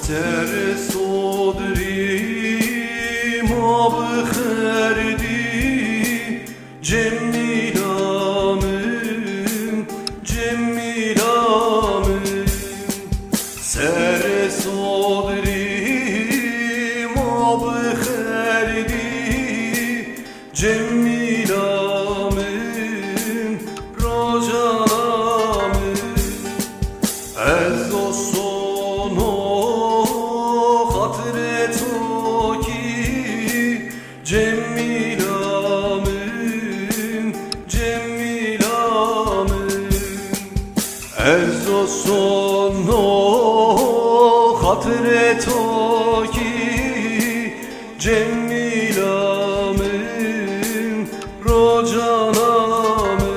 سر صدری ما بخردی جمیلامم جمیلامم سر صدری ما بخردی جمیلامم راجانامم از جمیلامم جمیلامم از حسن و خاطر تو کی جمیلامم رو جانامم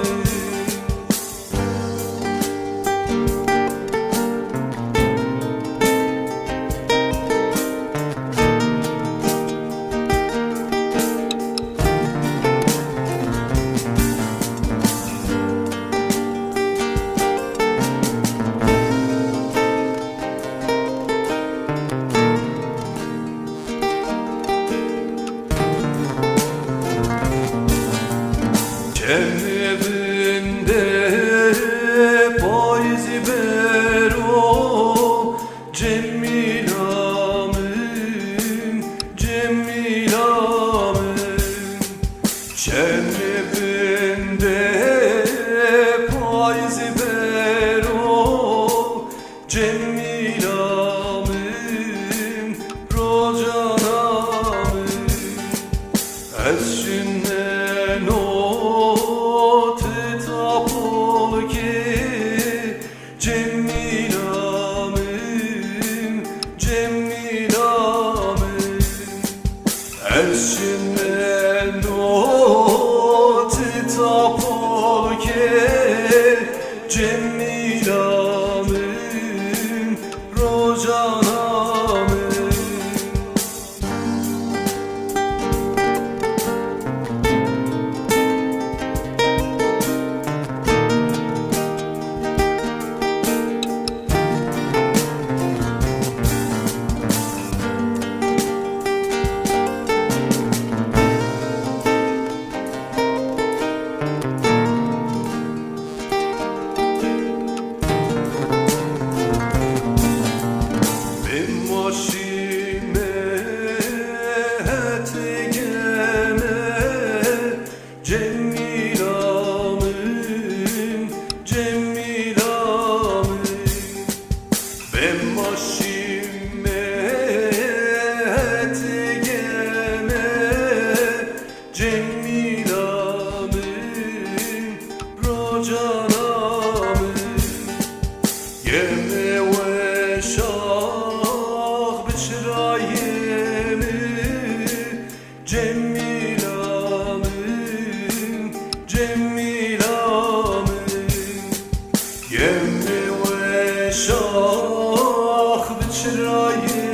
evinde payızı bero cemilamım cemilamım evinde payızı bero cemilamım rocanamım eşinden o cemilamım cemilamım erşinden o titapol ke cemilamım rocanamım cemilamım cemilamım ben başime etegeme cemilamım rocanamım yeme ve şah biçrayemi cemilamım cemilamım yemi ve şah biçrayemi